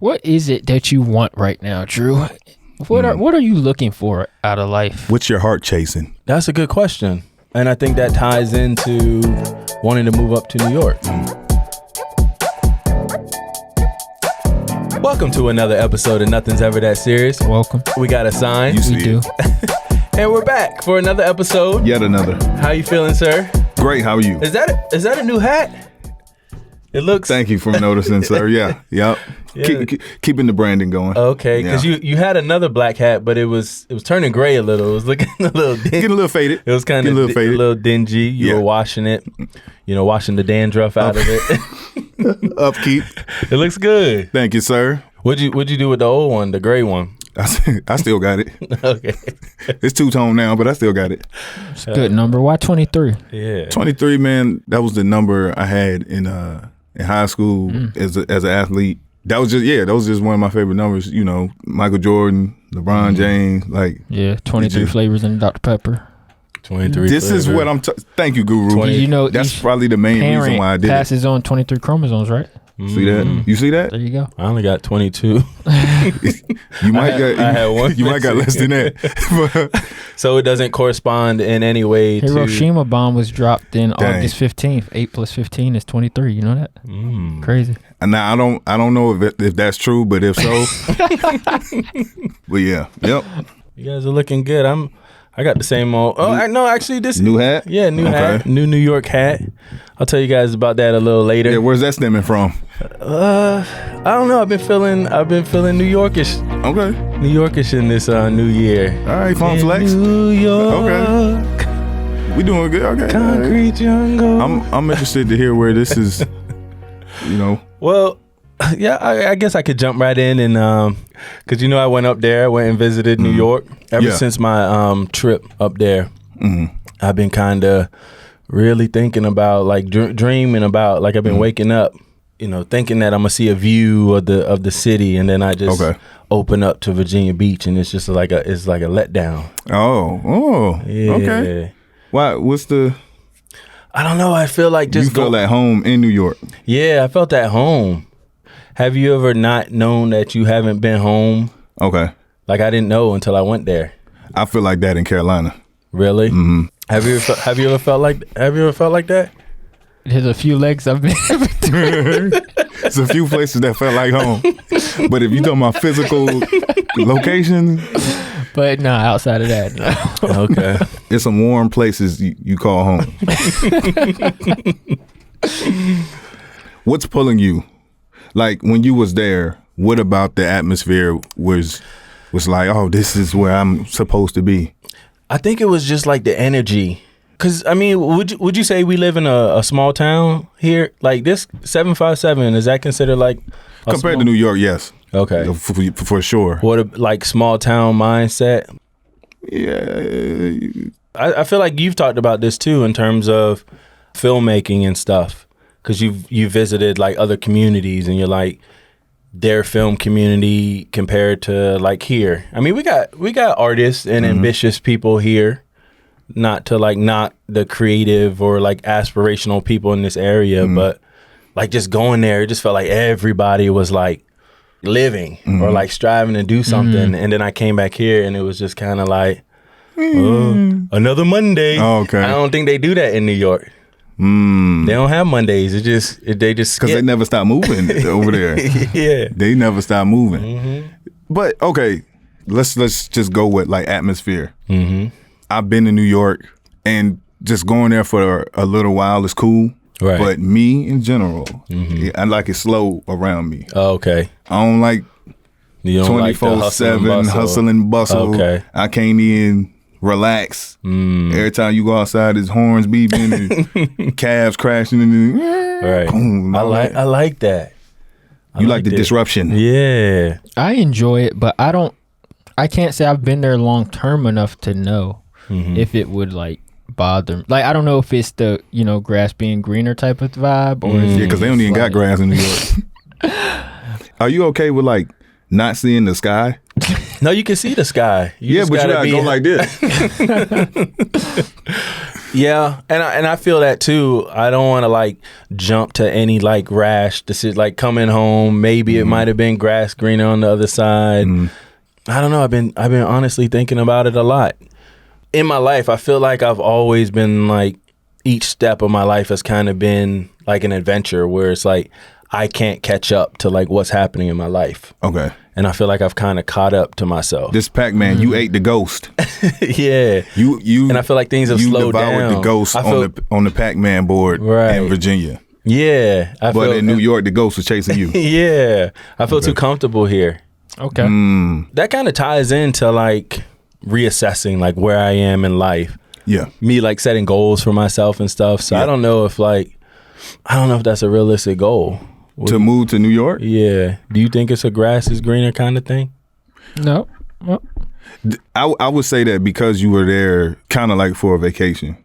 What is it that you want right now, Drew? What are you looking for out of life? What's your heart chasing? That's a good question. And I think that ties into wanting to move up to New York. Welcome to another episode of Nothing's Ever That Serious. Welcome. We got a sign. We do. And we're back for another episode. Yet another. How you feeling, sir? Great. How are you? Is that a new hat? It looks. Thank you for noticing, sir. Yeah. Yep. Yeah. Keeping the branding going. Okay, because you had another black hat, but it was turning gray a little. It was looking a little dingy. Getting a little faded. It was kind of a little dingy. You were washing it, washing the dandruff out of it. Upkeep. It looks good. Thank you, sir. What'd you do with the old one, the gray one? I still got it. Okay. It's two-tone now, but I still got it. It's a good number. Why 23? Yeah. 23, man. That was the number I had in high school as an athlete. That was just one of my favorite numbers. You know, Michael Jordan, LeBron James, 23 flavors in Dr. Pepper. 23. This is what I'm. Thank you, Guru. You know, that's probably the main reason why I did passes on 23 chromosomes, right? See that? You see that? There you go. I only got 22. You might I had one. You might got less than that. So it doesn't correspond in any way to Hiroshima bomb was dropped in August 15th. 8 plus 15 is 23. You know that? Crazy. Now I don't know if that's true, but if so, but yeah, yep. You guys are looking good. I got the same old. Oh, no, actually, this new hat. Yeah, new hat, new New York hat. I'll tell you guys about that a little later. Yeah, where's that stemming from? I don't know. I've been feeling New Yorkish. Okay. New Yorkish in this new year. All right, fun flex. New York. Okay. We doing good. Okay. Concrete jungle. I'm interested to hear where this is. You know. Well, yeah, I guess I could jump right in and because I went up there, I went and visited New York. Ever since my trip up there, I've been kind of really thinking about dreaming about I've been waking up, thinking that I'm gonna see a view of the city, and then I just open up to Virginia Beach, and it's just like a letdown. Oh, yeah. Okay. Why? What's the? I don't know. I feel like you feel at home in New York. Yeah, I felt at home. Have you ever not known that you haven't been home? Okay. I didn't know until I went there. I feel like that in Carolina. Really? Mm-hmm. Have you ever felt like that? There's a few legs I've been. There's a few places that felt like home, but if you talking about physical location, but no, outside of that, no. Okay. There's some warm places you call home. What's pulling you? When you was there, what about the atmosphere was like, oh, this is where I'm supposed to be? I think it was just the energy. Because, would you say we live in a small town here? This 757, is that considered compared to New York, yes. Okay. For sure. What a small town mindset? Yeah. I feel like you've talked about this too in terms of filmmaking and stuff. Because you visited other communities, and you're their film community compared to here. We got artists and ambitious people here, not to knock the creative or aspirational people in this area, but just going there, it just felt like everybody was living or striving to do something. And then I came back here, and it was just kind of another Monday. Oh, okay. I don't think they do that in New York. They don't have Mondays. They just because they never stop moving over there. Yeah, they never stop moving. But okay, let's just go with atmosphere. I've been to New York, and just going there for a little while is cool. Right. But me in general, I like it slow around me. Oh, okay. I don't like 24/7 hustle and bustle. Okay. I can't even relax. Every time you go outside, there's horns beeping and calves crashing. Right. Boom, I like that. You like the disruption. Yeah. I enjoy it, but I can't say I've been there long term enough to know if it would bother me. I don't know if it's the, grass being greener type of vibe, or is because they don't even got grass in New York. Are you okay with not seeing the sky? No, you can see the sky. But you gotta go like this. Yeah, and I feel that too. I don't want to like jump to any like rash decision. Like coming home, maybe it might have been grass greener on the other side. I don't know. I've been honestly thinking about it a lot. In my life, I feel like I've always been like, each step of my life has kind of been like an adventure where it's like I can't catch up to like what's happening in my life. Okay. And I feel like I've kind of caught up to myself. This Pac-Man, you ate the ghost. Yeah. You and I feel like things have slowed down. You devoured the ghost on the Pac-Man board in Virginia. Yeah. But in New York, the ghost was chasing you. Yeah. I feel too comfortable here. Okay. That kind of ties into like reassessing like where I am in life. Yeah. Me like setting goals for myself and stuff. So I don't know if that's a realistic goal. To move to New York? Yeah. Do you think it's a grass is greener kind of thing? No. Well, I would say that because you were there kind of like for a vacation,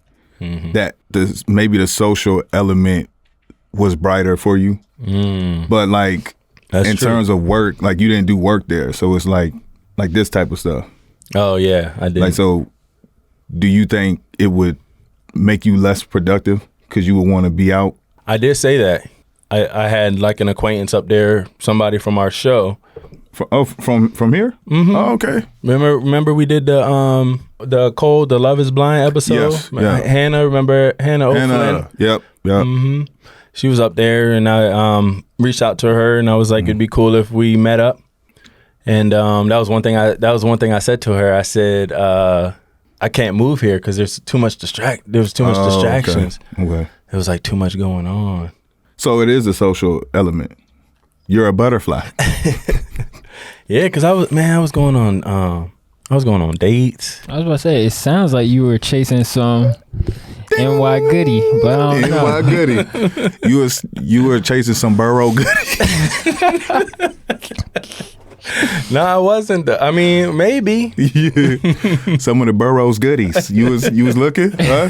that maybe the social element was brighter for you. But like in terms of work, like you didn't do work there. So it's like this type of stuff. Oh, yeah, I did. Like, so do you think it would make you less productive because you would want to be out? I did say that. I had like an acquaintance up there, somebody from our show. From here? Mm-hmm. Oh, okay. Remember we did the Love is Blind episode? Yes. Yeah. Hannah O'Flynn? Yep. Mm-hmm. She was up there, and I reached out to her, and I was like, it'd be cool if we met up. And that was one thing I said to her. I said, I can't move here because there's too much distractions. Okay. It was like too much going on. So it is a social element. You're a butterfly. Yeah, because I was going on dates. I was about to say, it sounds like you were chasing some NY goodie, but I don't know. NY goodie. You were chasing some borough goodie. No, I wasn't. I mean, maybe. Yeah. Some of the borough's goodies. You was looking, huh?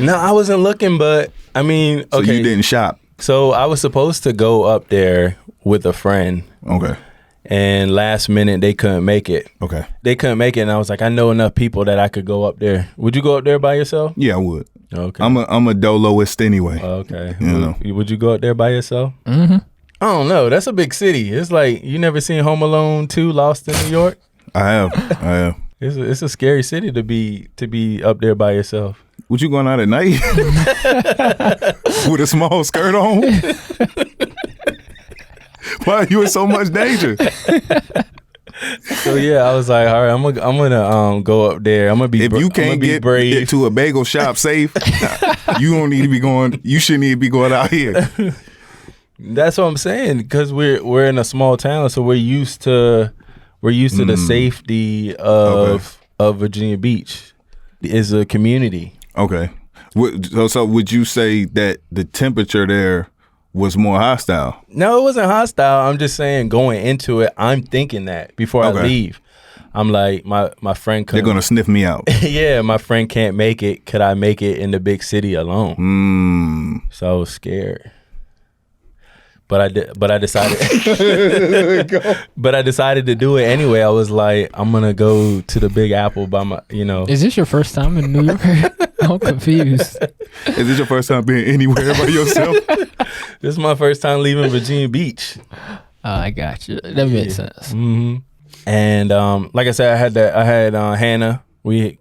No, I wasn't looking, but I mean, okay. So you didn't shop. So I was supposed to go up there with a friend. Okay. And last minute they couldn't make it. Okay. They couldn't make it, and I was like, I know enough people that I could go up there. Would you go up there by yourself? Yeah, I would. Okay. I'm a doloist anyway. Okay. You know. Would you go up there by yourself? Mm-hmm. I don't know. That's a big city. It's like, you never seen Home Alone 2 Lost in New York? I have. It's a scary city to be up there by yourself. What, you going out at night with a small skirt on? Why are you in so much danger? So yeah, I was like, all right, I'm gonna go up there. I'm gonna be. If you can't get brave to a bagel shop safe, you don't need to be going. You shouldn't need to be going out here. That's what I'm saying, because we're in a small town, so we're used to the safety of Virginia Beach. It's a community. Okay. So would you say that the temperature there was more hostile? No, it wasn't hostile. I'm just saying, going into it, I'm thinking that before I leave. I'm like, my friend couldn't. They're gonna sniff me out. Yeah, my friend can't make it. Could I make it in the big city alone? So I was scared. But I decided to do it anyway. I was like, I'm gonna go to the Big Apple by my, Is this your first time in New York? I'm confused. Is this your first time being anywhere by yourself? This is my first time leaving Virginia Beach. I got you. That makes sense. Mm-hmm. And like I said, I had Hannah. I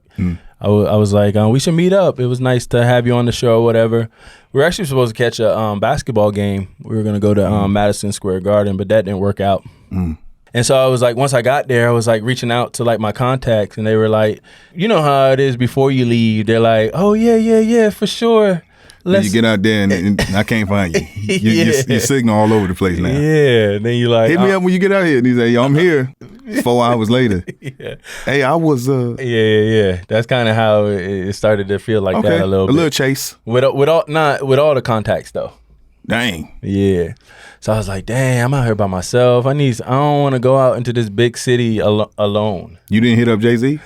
was like, we should meet up. It was nice to have you on the show or whatever. We were actually supposed to catch a basketball game. We were going to go to Madison Square Garden, but that didn't work out. And so I was like, once I got there, I was like reaching out to like my contacts, and they were like, you know how it is before you leave. They're like, oh, yeah, for sure. You get out there and I can't find you. You signal all over the place now. Yeah. Then you like, hit me up when you get out here. And he's like, yo, I'm here. 4 hours later. Yeah. Hey, I was. Yeah. That's kind of how it started to feel like that a little bit. A little chase. With all the contacts though. Dang. Yeah. So I was like, dang, I'm out here by myself. I don't want to go out into this big city alone. You didn't hit up Jay-Z?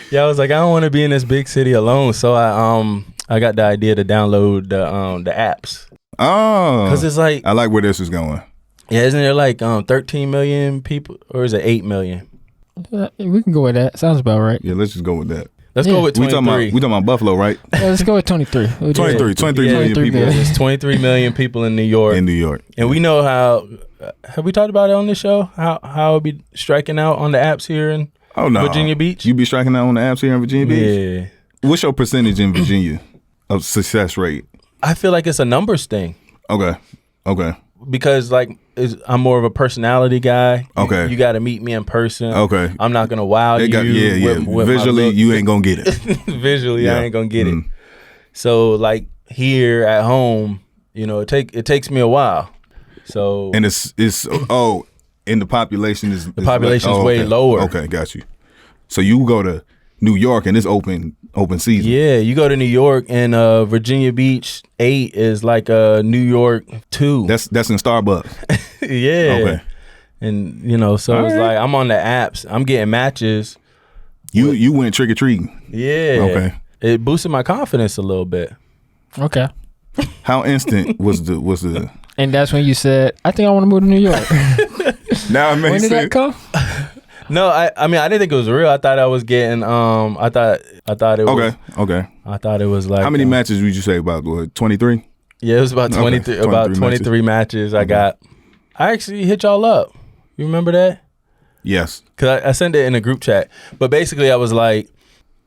Yeah, I was like, I don't want to be in this big city alone. So I got the idea to download the apps. Oh, because it's like, I like where this is going. Yeah, isn't there like 13 million people, or is it 8 million? We can go with that. Sounds about right. Yeah, let's just go with that. Let's go with 23. We talking about Buffalo, right? Yeah, let's go with 23. 23 million people. There's 23 million people in New York. And we know how. Have we talked about it on this show? How it'll be striking out on the apps here in Virginia Beach? You be striking out on the apps here in Virginia Beach? Yeah. What's your percentage in Virginia of success rate? I feel like it's a numbers thing. Okay. Because I'm more of a personality guy. Okay. You got to meet me in person. Okay. I'm not gonna wow you. With visually, you ain't gonna get it. Visually, I ain't gonna get it. So like here at home, it takes me a while. So and it's and the population is way lower. Okay, got you. So you go to New York and it's open season. Yeah, you go to New York and Virginia Beach 8 is like a New York 2. That's in Starbucks. Yeah. Okay. And so it's like I'm on the apps. I'm getting matches. You went trick or treating. Yeah. Okay. It boosted my confidence a little bit. Okay. How instant was the And that's when you said, I think I want to move to New York. Now it makes When did that come? No, I mean I didn't think it was real. I thought I was getting I thought it was Okay. I thought it was like how many matches would you say about 23? Yeah, it was about 23 23 matches I got. I actually hit y'all up. You remember that? Yes. Cuz I sent it in a group chat. But basically I was like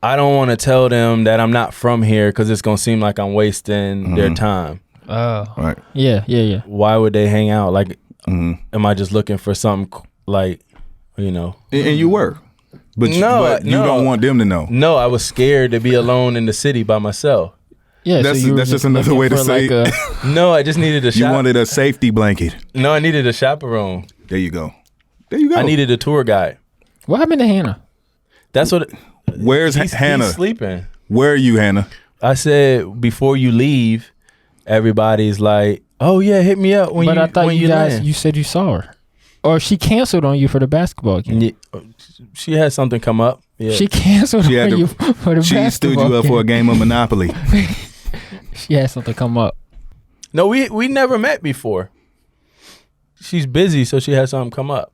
I don't want to tell them that I'm not from here cuz it's going to seem like I'm wasting their time. Oh. Right. Yeah. Why would they hang out? Like am I just looking for something like And you were. But you don't want them to know. No, I was scared to be alone in the city by myself. Yeah, that's just another way to say it. No, I just needed a You wanted a safety blanket. No, I needed a chaperone. There you go. I needed a tour guide. What happened to Hannah? That's what. Where's Hannah? He's sleeping. Where are you, Hannah? I said before you leave, everybody's like, "Oh yeah, hit me up when you." But I thought you said you saw her, or she canceled on you for the basketball game. Yeah, she had something come up. Yeah. She canceled on you for the basketball game. She stood you up for a game of Monopoly. She had something come up. No, we never met before. She's busy, so she had something come up.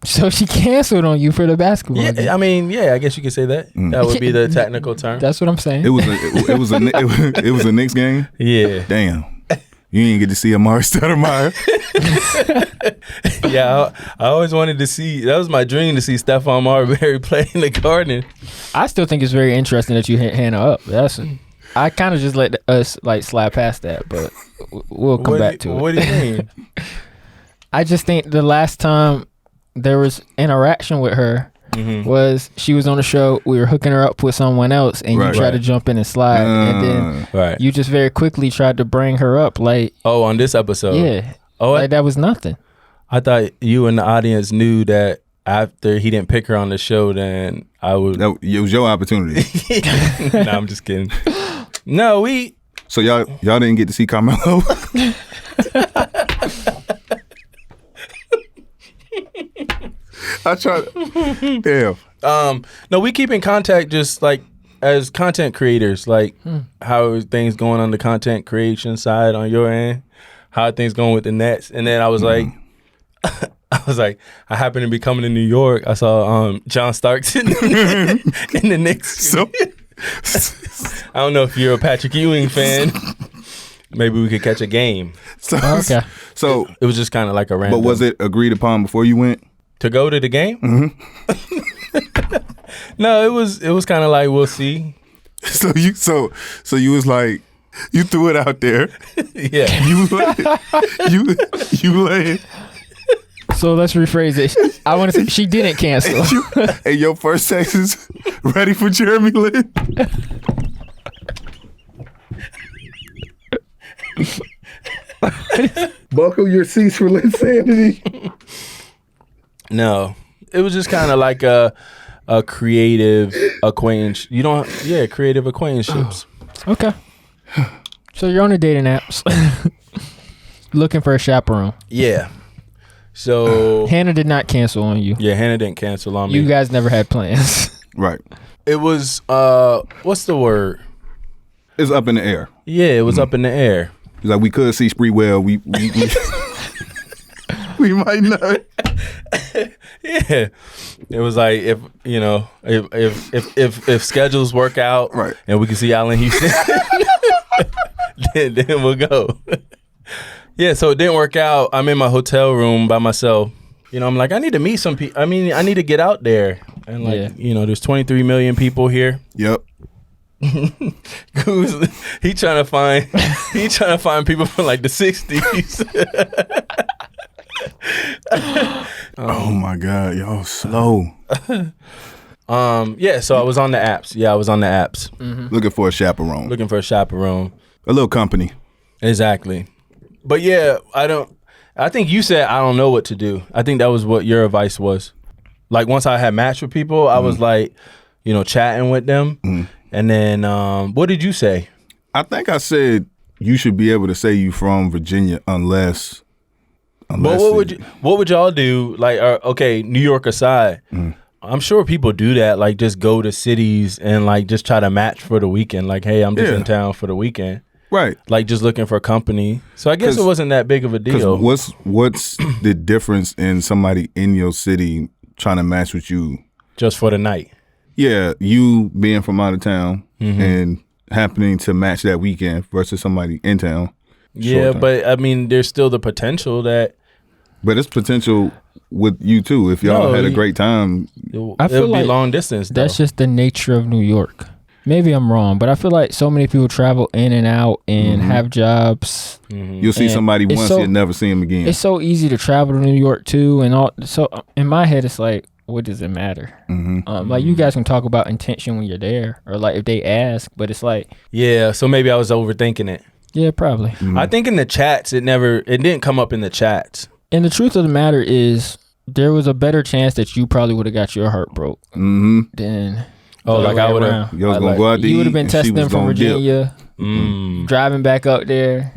So she canceled on you for the basketball game. I mean, I guess you could say that. That would be the technical term. That's what I'm saying. It was a Knicks game? Yeah. Damn. You didn't get to see Amari Stoudemire. Yeah, I always wanted to see. That was my dream, to see Stephon Marbury play in the Garden. I still think it's very interesting that you hit Hannah up. I kind of just let us slide past that, but we'll come back to it. What do you mean? I just think the last time there was interaction with her was she was on the show. We were hooking her up with someone else, and you tried to jump in and slide, and then you just very quickly tried to bring her up. On this episode, yeah. That was nothing. I thought you and the audience knew that after he didn't pick her on the show, then I would. It was your opportunity. Nah, I'm just kidding. No, So y'all didn't get to see Carmelo. I tried. Damn. No, we keep in contact just like as content creators. Like, how are things going on the content creation side on your end? How are things going with the Nets? And then I was like, I happened to be coming to New York. I saw John Starks in the Knicks. So, I don't know if you're a Patrick Ewing fan. Maybe we could catch a game. Okay. So it was just kind of like a random. But was it agreed upon before you went to go to the game? Mm-hmm. No, it was kind of like, we'll see. So you was like, you threw it out there. Yeah. You laid. So let's rephrase it. I want to say she didn't cancel. And your first text is ready for Jeremy Lin. Buckle your seats for Linsanity. No, it was just kind of like a creative acquaintance. Creative acquaintanceships. Okay. So you're on the dating apps, looking for a chaperone. Yeah. So Hannah did not cancel on you. Yeah, Hannah didn't cancel on me. You guys never had plans. Right. It was what's the word? It's up in the air. Yeah, it was up in the air. It's like we could see Spreewell. We might not. Yeah, it was like if schedules work out, right, and we can see Allen Houston, then we'll go. Yeah, so it didn't work out. I'm in my hotel room by myself. I'm like, I need to meet some people. I mean, I need to get out there, and there's 23 million people here. Yep. He trying to find people from like the 60s. Oh my God, y'all slow. Yeah, so I was on the apps. Mm-hmm. Looking for a chaperone. A little company. Exactly. But yeah, I think you said I don't know what to do. I think that was what your advice was. Like once I had matched with people, I was like, chatting with them. And then what did you say? I think I said you should be able to say you from Virginia unless But what would y'all do? Like, okay, New York aside, I'm sure people do that. Like, just go to cities and like just try to match for the weekend. Like, hey, I'm just in town for the weekend. Right. Like just looking for company. So I guess it wasn't that big of a deal. What's the difference in somebody in your city trying to match with you just for the night? Yeah, you being from out of town and happening to match that weekend versus somebody in town. Yeah, but I mean, there's still the potential that. But it's potential with you too. If y'all had a great time, I feel like long distance. That's just the nature of New York. Maybe I'm wrong, but I feel like so many people travel in and out and have jobs. You'll see somebody once, you'll never see them again. It's so easy to travel to New York too, and all. So in my head, it's like, what does it matter? Like you guys can talk about intention when you're there, or like if they ask, but it's like, yeah. So maybe I was overthinking it. Yeah, probably. I think in the chats, it didn't come up in the chats. And the truth of the matter is, there was a better chance that you probably would have got your heart broke than. Like I would have. You would have been testing them from Virginia, driving back up there,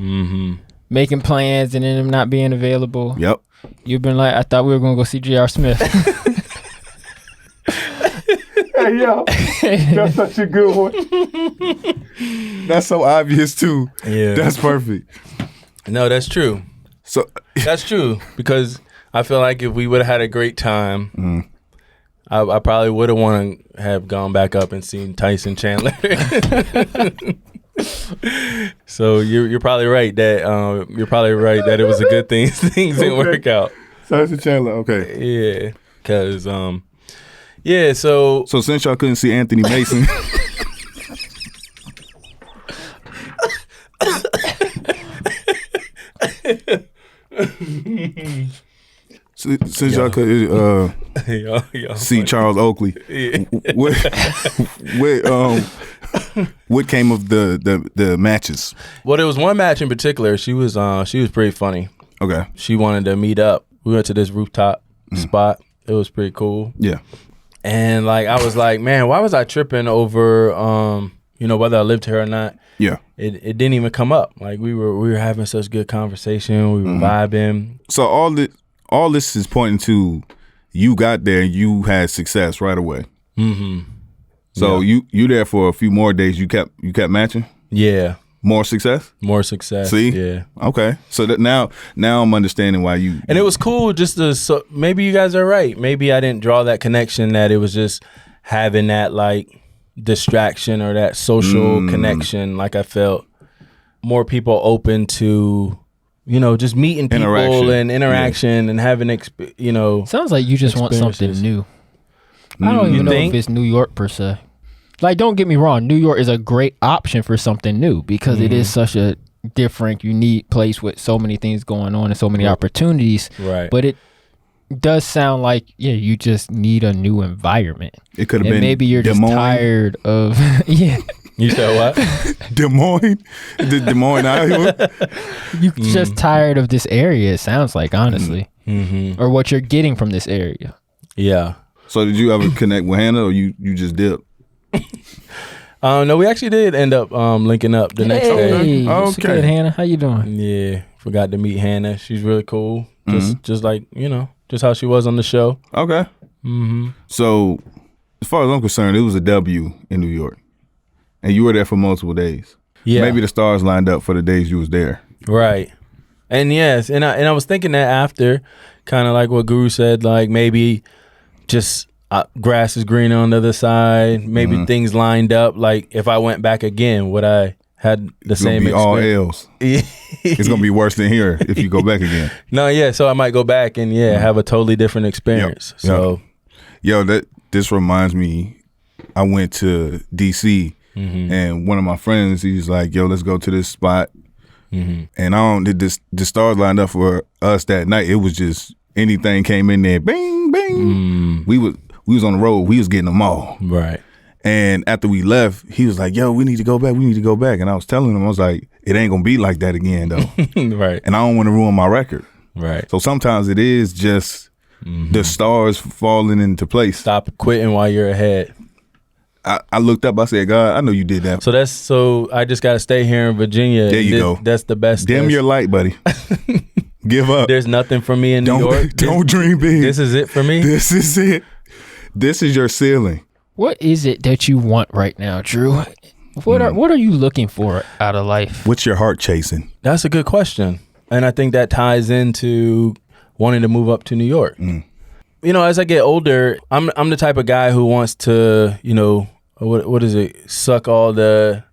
making plans, and then them not being available. Yep. You've been like, I thought we were going to go see J.R. Smith. Hey, yo, that's such a good one. That's so obvious, too. Yeah. That's perfect. No, that's true. So that's true, because I feel like if we would have had a great time, I probably would have want to have gone back up and seen Tyson Chandler. So you're probably right that it was a good thing. Things didn't work out. Tyson Chandler, okay. Yeah, because yeah. So since y'all couldn't see Anthony Mason. Since y'all could see Charles Oakley, what came of the matches? Well, there was one match in particular. She was pretty funny. Okay. She wanted to meet up. We went to this rooftop spot. It was pretty cool. Yeah. And like I was like, man, why was I tripping over whether I lived here or not? Yeah. It didn't even come up. Like we were having such good conversation. We were vibing. So all this is pointing to you got there and you had success right away. So you there for a few more days. You kept matching. Yeah. More success. See. Yeah. Okay. So that now I'm understanding why you. And it was cool. So maybe you guys are right. Maybe I didn't draw that connection. That it was just having that like distraction or that social connection. Like I felt more people open to. Just meeting people and interaction and having, Sounds like you just want something new. I don't even know if it's New York per se. Like, don't get me wrong. New York is a great option for something new because it is such a different, unique place with so many things going on and so many opportunities. Right. But it does sound like, you just need a new environment. It could have been maybe you're Des just Moines. tired of, You said what? Des Moines? Des Moines, Iowa? You're just tired of this area, it sounds like, honestly. Or what you're getting from this area. Yeah. So did you ever connect with Hannah or you just dipped? No, we actually did end up linking up the next day. Okay. Good, Hannah. How you doing? Yeah. Forgot to meet Hannah. She's really cool. Just like, just how she was on the show. Okay. So as far as I'm concerned, it was a W in New York. And you were there for multiple days. Yeah. Maybe the stars lined up for the days you was there. Right. And yes, and I was thinking that after, kind of like what Guru said, like maybe just grass is greener on the other side. Maybe things lined up. Like if I went back again, would I had the same experience? All L's. It's gonna be worse than here if you go back again. No, yeah. So I might go back and have a totally different experience. So, this reminds me. I went to DC and one of my friends, he's like, "Yo, let's go to this spot." And the stars lined up for us that night. It was just anything came in there, bing, bing. We was on the road. We was getting them all. Right. And after we left, he was like, "Yo, we need to go back. We need to go back." And I was telling him, I was like, "It ain't gonna be like that again, though." Right. And I don't want to ruin my record. Right. So sometimes it is just the stars falling into place. Stop quitting while you're ahead. I looked up. I said, "God, I know you did that." So I just got to stay here in Virginia. There you go. That's the best. Dim your light, buddy. Give up. There's nothing for me in New York. Don't dream big. This is it for me. This is it. This is your ceiling. What is it that you want right now, Drew? What are you looking for out of life? What's your heart chasing? That's a good question. And I think that ties into wanting to move up to New York. You know, as I get older, I'm the type of guy who wants to, what is it? Suck all the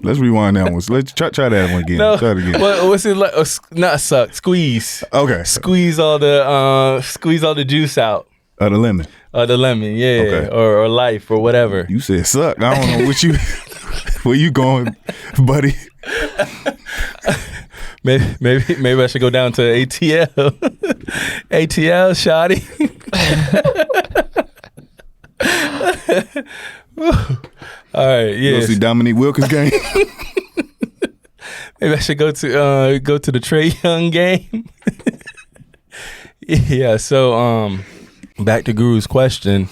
Let's rewind that one. Let's try that one again. No, try it again. What's it like? Not suck, squeeze. Okay. Squeeze all the juice out. The lemon. The lemon, yeah. Okay. Or life or whatever. You said suck. I don't know where you going, buddy. Maybe I should go down to ATL. ATL, shoddy. All right, yeah. Go see Dominique Wilkins game. Maybe I should go to the Trae Young game. Yeah. So back to Guru's question.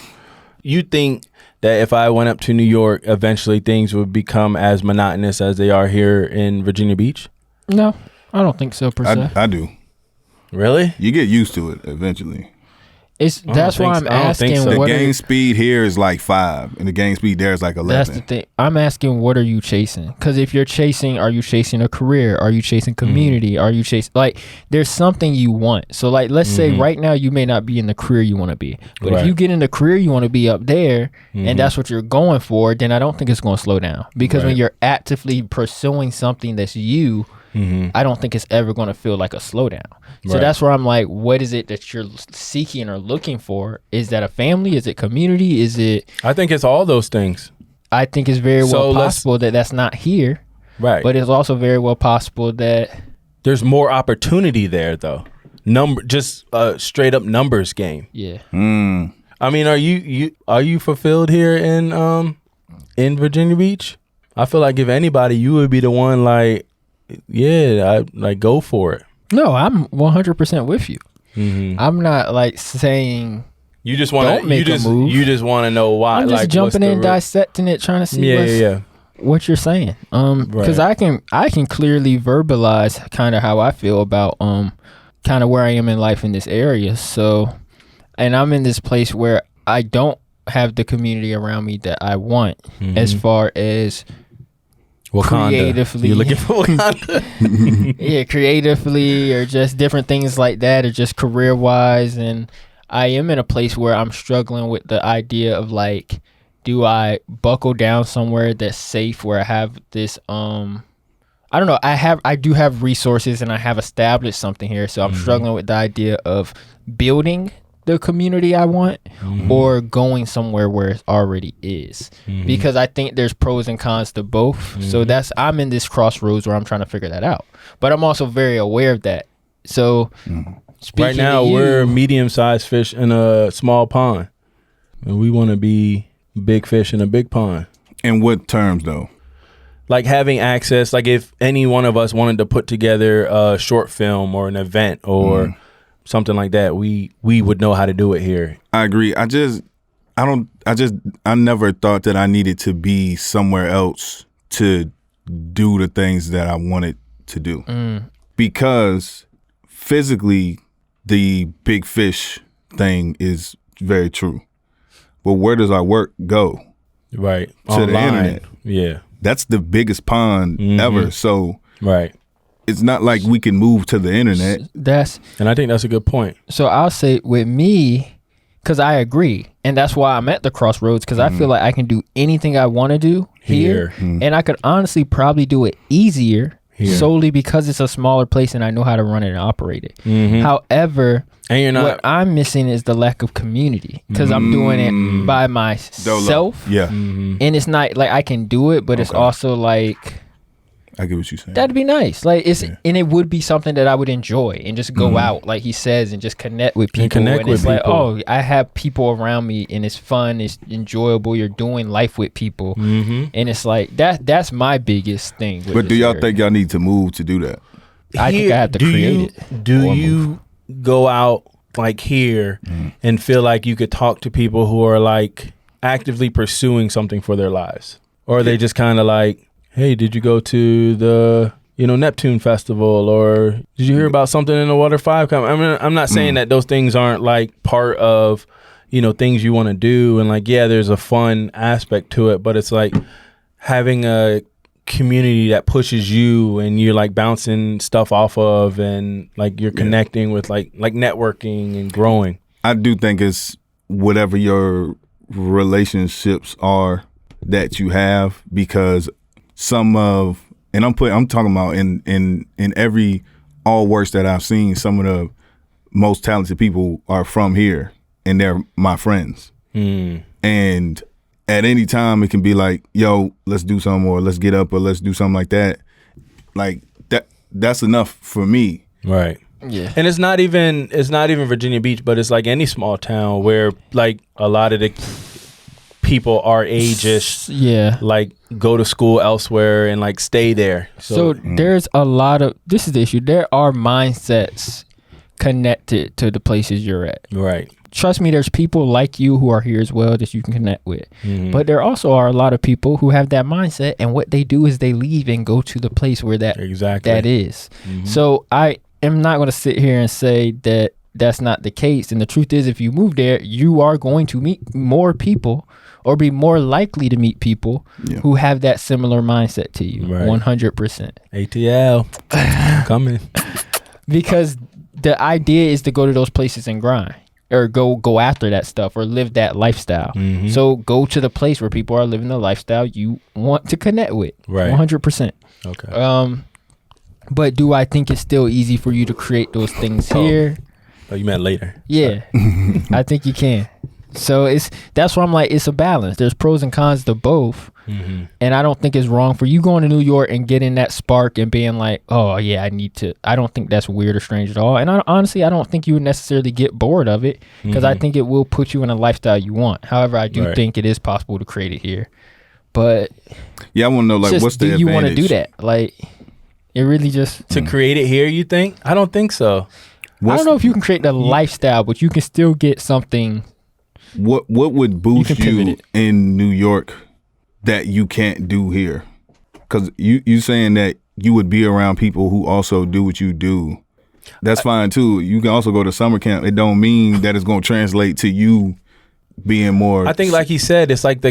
You think that if I went up to New York, eventually things would become as monotonous as they are here in Virginia Beach? No, I don't think so per se. I do. Really? You get used to it eventually. That's why I'm asking. So. The game speed here is like 5, and the game speed there is like 11. That's the thing. I'm asking, what are you chasing? Because if you're chasing, are you chasing a career? Are you chasing community? Are you chasing, like, there's something you want. So, like, let's say right now you may not be in the career you want to be. But if you get in the career you want to be up there, and that's what you're going for, then I don't think it's going to slow down. Because when you're actively pursuing something that's you, I don't think it's ever going to feel like a slowdown. So that's where I'm like, what is it that you're seeking or looking for? Is that a family? Is it community? Is it? I think it's all those things. I think it's very well possible that that's not here. Right. But it's also very well possible that there's more opportunity there, though. Just a straight up numbers game. Yeah. I mean, are you fulfilled here in Virginia Beach? I feel like if anybody, you would be the one like, yeah, I go for it. No, I'm 100% with you. I'm not like saying you just want to make a move. You just want to know why. I'm just jumping in, dissecting it, trying to see what you're saying. Because I can clearly verbalize kind of how I feel about kind of where I am in life in this area. So, and I'm in this place where I don't have the community around me that I want, as far as Wakanda. Creatively. You're looking for Wakanda? Yeah, creatively, or just different things like that, or just career wise. And I am in a place where I'm struggling with the idea of like, do I buckle down somewhere that's safe, where I have this I don't know, I do have resources and I have established something here, so I'm struggling with the idea of building the community I want or going somewhere where it already is, because I think there's pros and cons to both. So I'm in this crossroads where I'm trying to figure that out, but I'm also very aware of that. So right now we're medium-sized fish in a small pond, and we want to be big fish in a big pond. In what terms though? Like having access, like if any one of us wanted to put together a short film or an event or something like that, we would know how to do it here. I agree. I never thought that I needed to be somewhere else to do the things that I wanted to do. Because physically the big fish thing is very true. But where does our work go? Right. To the internet. Yeah. That's the biggest pond ever. So right. it's not like we can move to the internet. And I think that's a good point. So I'll say with me, because I agree, and that's why I'm at the crossroads, because I feel like I can do anything I want to do here, and I could honestly probably do it easier solely because it's a smaller place and I know how to run it and operate it. However, what I'm missing is the lack of community, because I'm doing it by myself. And it's not like I can do it, but it's also like, I get what you're saying. That'd be nice. Like and it would be something that I would enjoy and just go out, like he says, and just connect with people. And it's like, oh, I have people around me and it's fun, it's enjoyable. You're doing life with people, and it's like that's my biggest thing. But do y'all think y'all need to move to do that? I think I have to create it. Do you go out like here and feel like you could talk to people who are like actively pursuing something for their lives, or are they just kind of like, hey, did you go to the Neptune Festival, or did you hear about something in the Water 5? I mean, I'm not saying that those things aren't like part of things you want to do, and like there's a fun aspect to it, but it's like having a community that pushes you and you're like bouncing stuff off of, and like you're connecting with like networking and growing. I do think it's whatever your relationships are that you have, because some of, and I'm talking about in every all works that I've seen, some of the most talented people are from here and they're my friends. And at any time it can be like, yo, let's do something, or let's get up, or let's do something like that. Like that's enough for me. Right. Yeah. And it's not even Virginia Beach, but it's like any small town where like a lot of the people our age-ish like go to school elsewhere and like stay there. So there's a lot of, this is the issue, there are mindsets connected to the places you're at. Right. Trust me, there's people like you who are here as well that you can connect with. But there also are a lot of people who have that mindset, and what they do is they leave and go to the place where that is. So I am not going to sit here and say that that's not the case. And the truth is, if you move there, you are going to meet more people, or be more likely to meet people who have that similar mindset to you. 100%. ATL coming. Because the idea is to go to those places and grind, or go after that stuff, or live that lifestyle. So go to the place where people are living the lifestyle you want to connect with. 100%. Okay. But do I think it's still easy for you to create those things here? Oh, you meant later. Yeah. I think you can. So that's why I'm like, it's a balance. There's pros and cons to both. And I don't think it's wrong for you going to New York and getting that spark and being like, oh yeah, I don't think that's weird or strange at all. And honestly, I don't think you would necessarily get bored of it, because I think it will put you in a lifestyle you want. However, I do think it is possible to create it here. But I want to know, like, what's the advantage? Do you want to do that? Like, it really just to create it here, you think? I don't think so. I don't know if you can create the lifestyle, but you can still get something. What would boost you in New York that you can't do here? Because you saying that you would be around people who also do what you do. That's fine too. You can also go to summer camp. It don't mean that it's going to translate to you being more. I think, like he said, it's like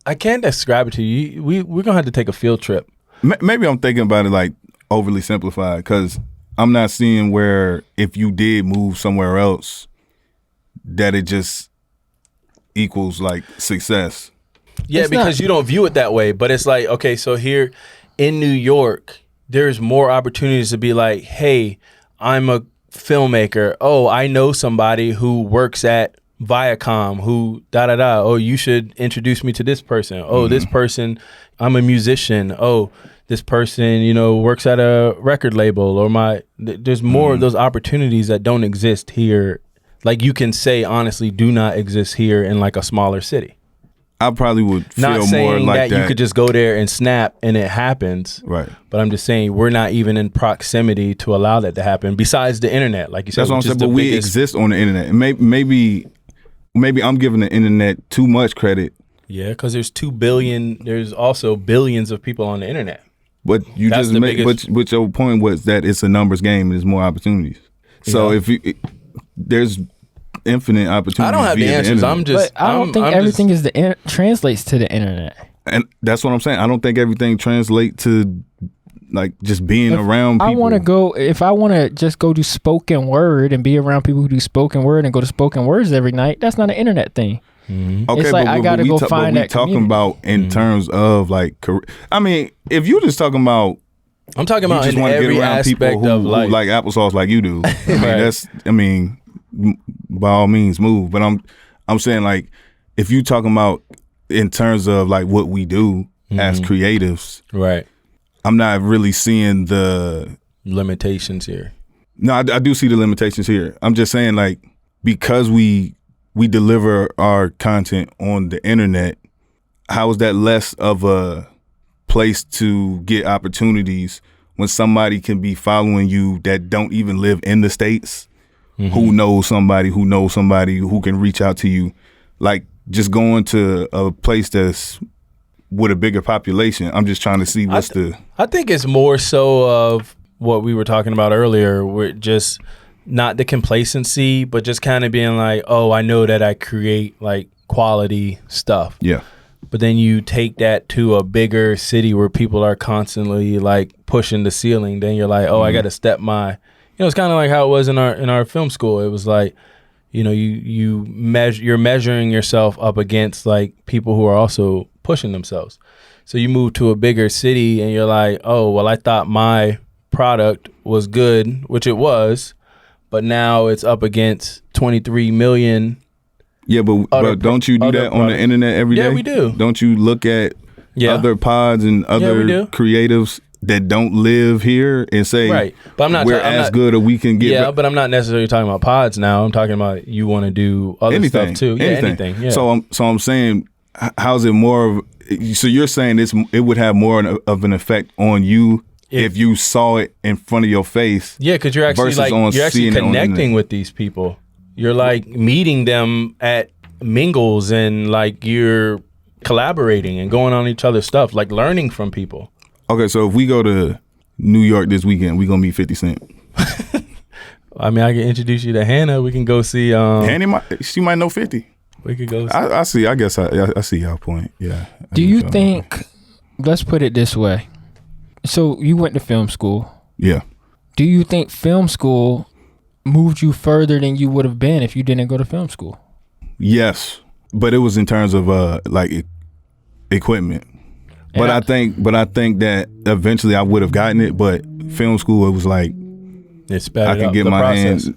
I can't describe it to you. We're going to have to take a field trip. Maybe I'm thinking about it like overly simplified, because I'm not seeing where if you did move somewhere else that it just equals like success. Yeah, because you don't view it that way. But it's like, okay, so here in New York, there's more opportunities to be like, hey, I'm a filmmaker. Oh, I know somebody who works at Viacom who da-da-da. Oh, you should introduce me to this person. Oh, this person, I'm a musician. Oh, this person, works at a record label, or there's more of those opportunities that don't exist here. Like, you can say honestly do not exist here in like a smaller city. I probably would feel not more saying like that you could just go there and snap and it happens. Right. But I'm just saying we're not even in proximity to allow that to happen, besides the internet, like you said. That's what I'm saying, but we exist on the internet. And maybe I'm giving the internet too much credit. Yeah, because there's also billions of people on the internet. But you That's but your point was that it's a numbers game and there's more opportunities. So if there's infinite opportunities. I don't have the answers. I don't think everything translates to the internet. And that's what I'm saying. I don't think everything translates to like just being around people. I want to go, if I want to just go do spoken word and be around people who do spoken word and go to spoken words every night, that's not an internet thing. Mm-hmm. Okay, it's like I gotta go find that talking community. about in terms of like, I mean, if you just talking about, I'm talking about in every aspect of life, who like applesauce like you do. I mean, by all means, move. But I'm saying like, if you talking about in terms of like what we do as creatives, right? I'm not really seeing the limitations here. No, I do see the limitations here. I'm just saying like, because we deliver our content on the internet, how is that less of a place to get opportunities when somebody can be following you that don't even live in the States, who knows somebody who can reach out to you? Like just going to a place that's with a bigger population. I'm just trying to see what's I think it's more so of what we were talking about earlier, with just not the complacency, but just kind of being like, oh, I know that I create like quality stuff. Yeah. But then you take that to a bigger city where people are constantly like pushing the ceiling. Then you're like, oh, I got to step my, it's kind of like how it was in our film school. It was like, you're measuring yourself up against like people who are also pushing themselves. So you move to a bigger city and you're like, oh, well, I thought my product was good, which it was, but now it's up against 23 million. Yeah, but don't you do that on the internet every day? Yeah, we do. Don't you look at other pods and other creatives that don't live here and say, right? But I'm not we're as good or we can get. Yeah, but I'm not necessarily talking about pods now. I'm talking about you want to do other stuff too. Yeah, anything. Yeah. So I'm saying, how's it more of? So you're saying it would have more of an effect on you if you saw it in front of your face. Yeah, because you're actually connecting with these people. You're like meeting them at mingles and like you're collaborating and going on each other's stuff, like learning from people. Okay, so if we go to New York this weekend, we gonna meet 50 Cent. I mean, I can introduce you to Hannah. We can go see. Hannah, she might know 50. We could go. I see. I guess I see your point. Yeah. Do you think? Let's put it this way. So you went to film school. Yeah. Do you think film school moved you further than you would have been if you didn't go to film school? Yes, but it was in terms of like equipment. But I think that eventually I would have gotten it. But film school, it was like I can get my hands.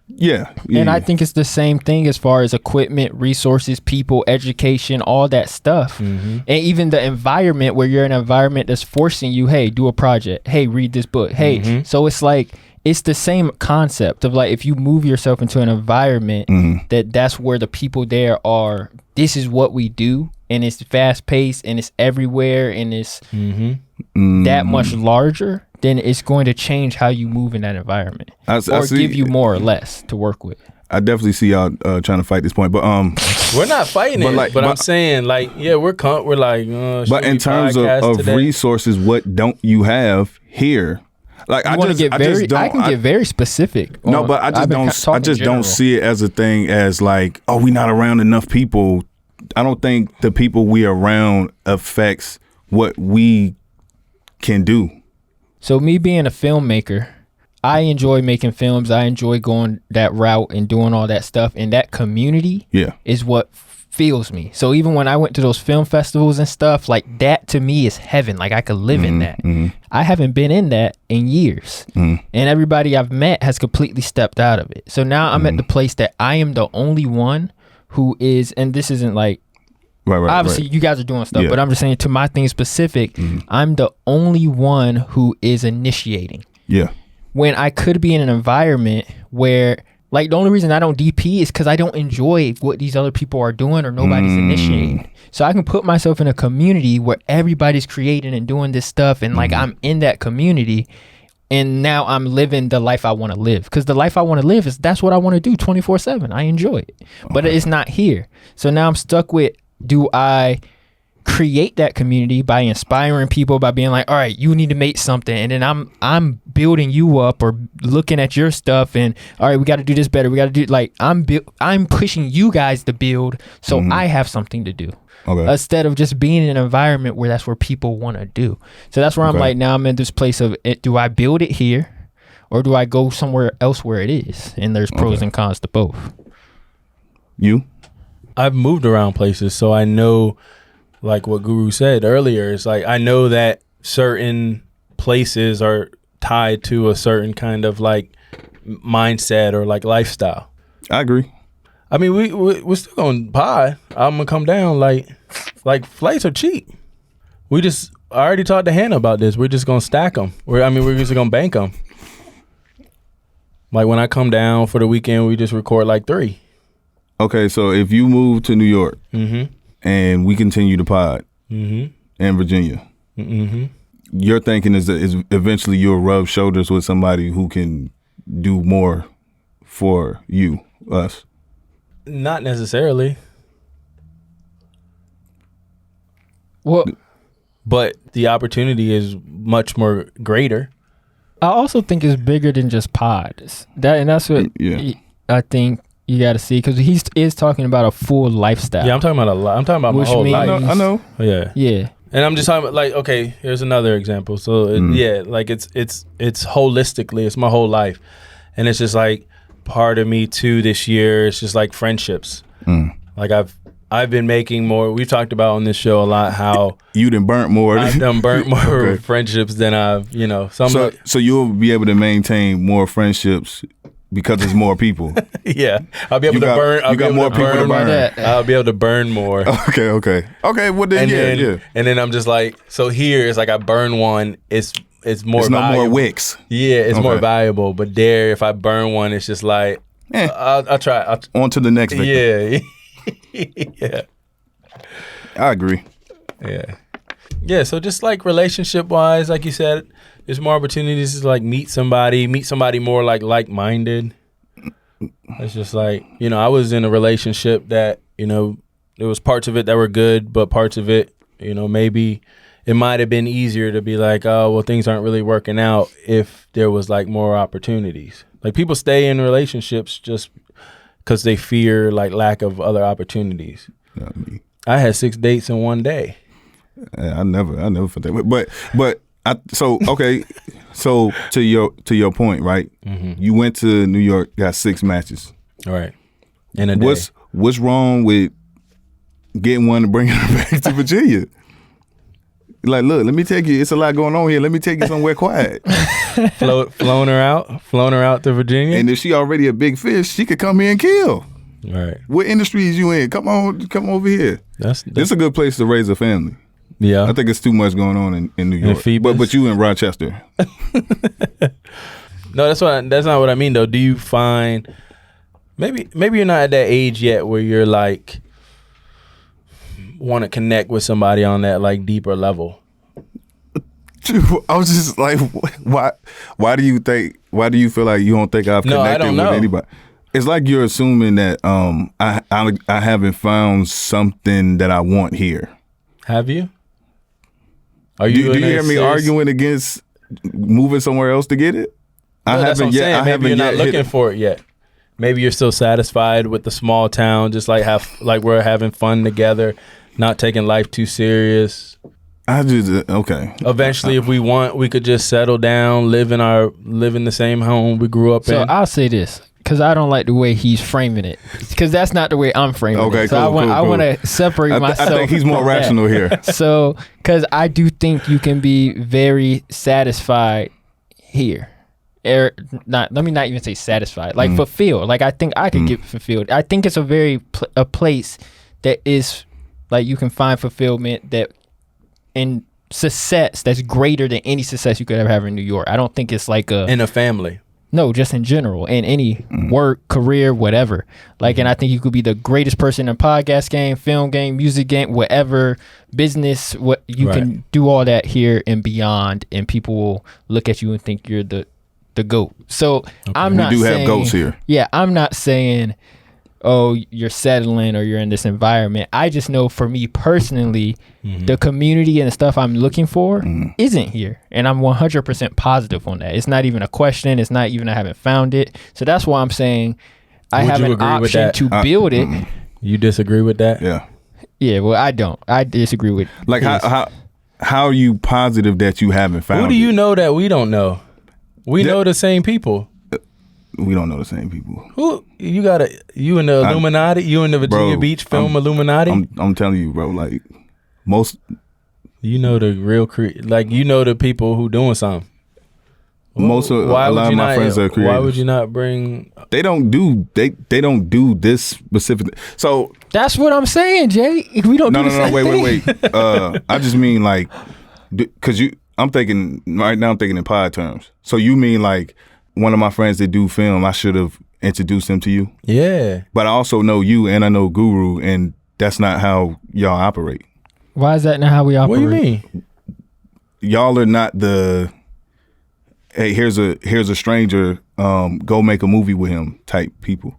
Yeah. And I think it's the same thing as far as equipment, resources, people, education, all that stuff. And even the environment where you're in an environment that's forcing you, hey, do a project. Hey, read this book. Hey. So it's like, it's the same concept of like, if you move yourself into an environment that's where the people there are, this is what we do. And it's fast paced and it's everywhere and it's that much larger, then it's going to change how you move in that environment or give you more or less to work with. I definitely see y'all trying to fight this point, but we're not fighting it. But I'm saying like, yeah, we're like. But in terms of resources, what don't you have here? Like I can get very specific. No, but I just don't see it as a thing as like, oh, we not around enough people. I don't think the people we around affects what we can do. So me being a filmmaker, I enjoy making films. I enjoy going that route and doing all that stuff. And that community is what feels me. So even when I went to those film festivals and stuff, like that to me is heaven. Like I could live in that. I haven't been in that in years. And everybody I've met has completely stepped out of it. So now I'm at the place that I am the only one who is, and this isn't like, obviously you guys are doing stuff, but I'm just saying to my thing specific, I'm the only one who is initiating. Yeah. When I could be in an environment where, like, the only reason I don't DP is because I don't enjoy what these other people are doing or nobody's initiating. So I can put myself in a community where everybody's creating and doing this stuff and like I'm in that community. And now I'm living the life I want to live, because the life I want to live that's what I want to do 24/7. I enjoy it, but it's not here. So now I'm stuck with, do I create that community by inspiring people, by being like, all right, you need to make something. And then I'm building you up or looking at your stuff and, all right, we got to do this better. We got to do like, I'm pushing you guys to build. So I have something to do. instead of just being in an environment where that's where people want to do. So that's where I'm like, now I'm in this place of, do I build it here or do I go somewhere else where it is? And there's pros and cons to both. You? I've moved around places, so I know, like what Guru said earlier, it's like I know that certain places are tied to a certain kind of like mindset or like lifestyle. I agree. I mean, we're still gonna pod. I'm gonna come down. Like flights are cheap. I already talked to Hannah about this. We're just gonna stack them. We're just gonna bank them. Like when I come down for the weekend, we just record like 3. Okay, so if you move to New York and we continue to pod in Virginia, your thinking is eventually you'll rub shoulders with somebody who can do more for you, us. Not necessarily. Well, but the opportunity is much more greater. I also think it's bigger than just pods. That's what I think you got to see, because he is talking about a full lifestyle. Yeah, I'm talking about I'm talking about my whole life. I know. Yeah. Yeah. And I'm just talking about, like, okay, here's another example. So like it's holistically, it's my whole life, and it's just like part of me too. This year, it's just like friendships. Like I've been making more. We've talked about on this show a lot how you done burnt more. I've done burnt more friendships than I've, So you'll be able to maintain more friendships because there's more people. Yeah, I'll be able to burn. You got more people to burn. I'll be able to burn more. Okay. Well then, And then I'm just like, so here it's like I burn one. It's more. It's no more wicks. Yeah, it's more valuable. But there, if I burn one, it's just like, I'll try. On to the next victim. Yeah. Yeah. I agree. Yeah. So just like relationship wise, like you said, there's more opportunities to like meet somebody more like-minded. It's just like, I was in a relationship that, there was parts of it that were good, but parts of it, maybe it might have been easier to be like, oh, well, things aren't really working out if there was like more opportunities. Like people stay in relationships just because they fear like lack of other opportunities. I had 6 dates in one day. I never felt that. But so to your point, right? You went to New York, got 6 matches. All right. In a day. What's wrong with getting one and bringing her back to Virginia? Like, look, let me take you. It's a lot going on here. Let me take you somewhere quiet. Flown her out to Virginia. And if she already a big fish, she could come here and kill. All right. What industry is you in? Come over here. This is a good place to raise a family. Yeah. I think it's too much going on in New York. But you in Rochester. No, that's not what I mean though. Do you find maybe you're not at that age yet where you're like want to connect with somebody on that like deeper level? I was just like, why do you feel like you don't think I've connected with anybody? It's like you're assuming that I haven't found something that I want here. Have you? Do you hear me arguing against moving somewhere else to get it? No, that's what I'm saying. Maybe you're not looking for it yet. Maybe you're still satisfied with the small town, just like we're having fun together, not taking life too serious. Okay. Eventually, if we want, we could just settle down, live in the same home we grew up in. So I'll say this, because I don't like the way he's framing it, because that's not the way I'm framing it. So I want to separate myself. I think he's more rational here. So, because I do think you can be very satisfied here. Let me not even say satisfied, like fulfilled. Like I think I could get fulfilled. I think it's a place that is like you can find fulfillment and success that's greater than any success you could ever have in New York. I don't think it's like in a family. No, just in general, in any work, career, whatever. Like, and I think you could be the greatest person in podcast game, film game, music game, whatever, business. What you can do all that here and beyond, and people will look at you and think you're the GOAT. So I'm not saying, have GOATs here. Yeah, I'm not saying, oh, you're settling or you're in this environment. I just know for me personally, the community and the stuff I'm looking for isn't here. And I'm 100% positive on that. It's not even a question. It's not even I haven't found it. So that's why I'm saying I have an option to build it. You disagree with that? Yeah. Yeah, well, I don't. I disagree with. Like how are you positive that you haven't found? Who do you know that we don't know? We know the same people. We don't know the same people. Who you got? You in the Illuminati? You in the Virginia Beach film Illuminati? I'm telling you, bro. Like most, you know the real you know the people who doing something. Most of a lot of my friends are creators. Why would you not bring? They don't do this specific. So that's what I'm saying, Jay. We don't. No, wait. I just mean like, because I'm thinking right now. I'm thinking in pod terms. So you mean like one of my friends that do film? I should have introduced him to you. Yeah. But I also know you, and I know Guru, and that's not how y'all operate. Why is that not how we operate? What do you mean? Y'all are not the. Hey, here's a stranger. Go make a movie with him type people.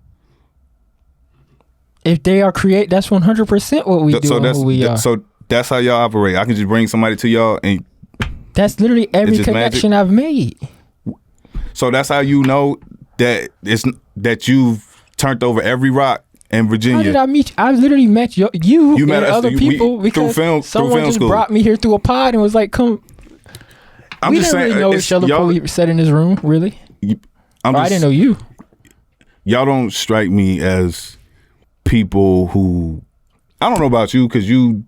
If they are that's 100% what we do. So that's who we are. So that's how y'all operate. I can just bring somebody to y'all, and that's literally every connection I've made. So that's how you know that you've turned over every rock in Virginia. How did I meet you? I literally met you and other people because someone just brought me here through a pod and was like, "Come." We didn't really know each other before we sat in this room, really. I didn't know you. Y'all don't strike me as people who, I don't know about you because you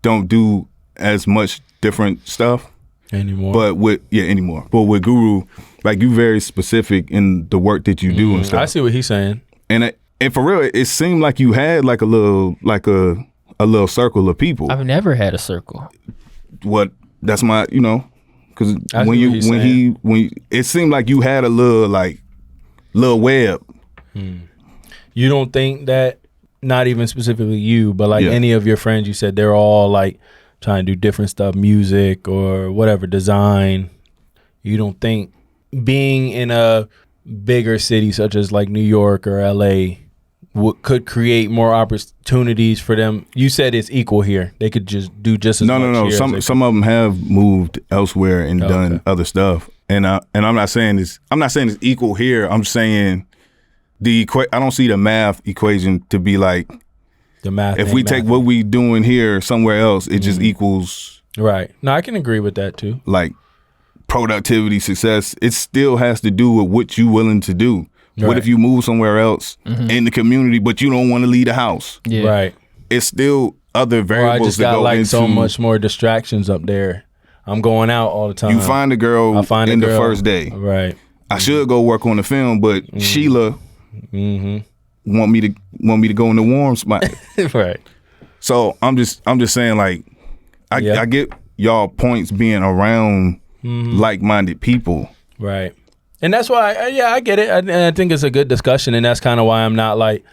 don't do as much different stuff anymore. Anymore. But with Guru, like you very specific in the work that you do and stuff. I see what he's saying. And for real, it seemed like you had like a little circle of people. I've never had a circle. That's my, because when it seemed like you had a little web. You don't think that, not even specifically you, but like any of your friends, you said they're all like trying to do different stuff, music or whatever, design. You don't think being in a bigger city such as like New York or LA could create more opportunities for them? You said it's equal here. They could just do just as much. No. Some of them have moved elsewhere and done other stuff. And I'm not saying it's equal here. I'm saying I don't see the math equation to be like the math. If we take what we doing here somewhere else, it just equals. Right. No, I can agree with that too. Like productivity, success. It still has to do with what you willing to do. Right. What if you move somewhere else in the community, but you don't want to leave the house? Yeah. Right. It's still other variables. I just that got go like into, so much more distractions up there. I'm going out all the time. You find a girl in the first day. Right. I should go work on the film, but Sheila want me to go in the warm spot. Right. So I'm just saying like I get y'all points being around like-minded people. Right. And that's why, I get it. I think it's a good discussion, and that's kind of why I'm like,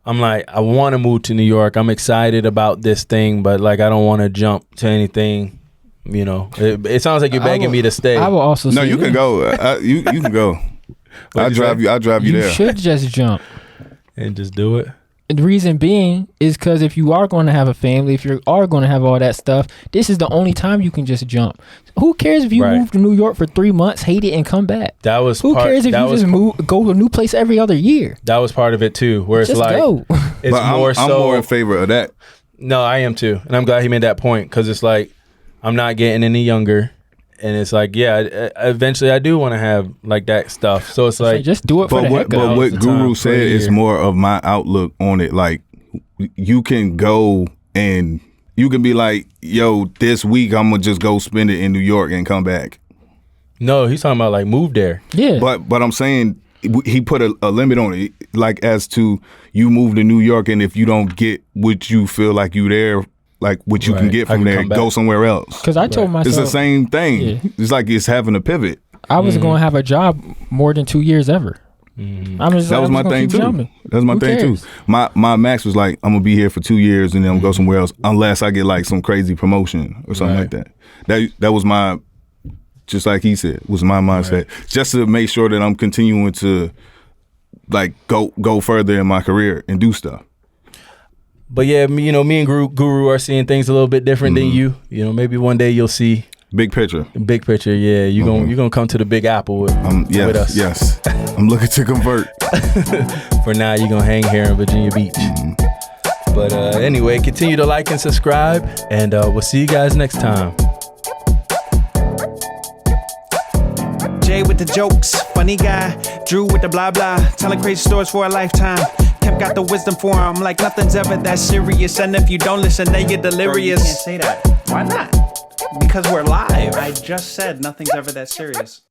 I want to move to New York. I'm excited about this thing, but like, I don't want to jump to anything. It sounds like you're begging me to stay. I will also. No, you can go. You can go. I'll drive you there. You should just jump and just do it. The reason being is because if you are going to have a family, if you are going to have all that stuff, this is the only time you can just jump. Who cares if you move to New York for 3 months, hate it, and come back? Who cares if you just go to a new place every other year? That was part of it too, where it's just like go. It's but I'm more in favor of that. No, I am too, and I'm glad he made that point because it's like I'm not getting any younger. And it's like, eventually I do want to have like that stuff. So it's like, just do it for the heck of it. But what Guru said is more of my outlook on it. Like, you can go and you can be like, yo, this week I'm gonna just go spend it in New York and come back. No, he's talking about like move there. Yeah. But I'm saying he put a limit on it, like as to you move to New York, and if you don't get what you feel like you there. Like what you can get from there, go somewhere else. Because I told myself it's the same thing. Yeah. It's like it's having a pivot. I wasn't going to have a job more than 2 years ever. That was my thing too. That was my thing too. My max was like, I'm gonna be here for 2 years and then I'm gonna go somewhere else unless I get like some crazy promotion or something like that. That was my, just like he said, was my mindset. Just to make sure that I'm continuing to like go further in my career and do stuff. But yeah, me and Guru are seeing things a little bit different than you. Maybe one day you'll see big picture. Big picture, yeah. You're gonna come to the Big Apple with us. Yes. I'm looking to convert. For now, you're gonna hang here in Virginia Beach. But anyway, continue to like and subscribe, and we'll see you guys next time. Jay with the jokes, funny guy. Drew with the blah blah, telling crazy stories for a lifetime. Kemp got the wisdom for him, like nothing's ever that serious. And if you don't listen, then you're delirious. Bro, you can't say that. Why not? Because we're live. I just said nothing's ever that serious.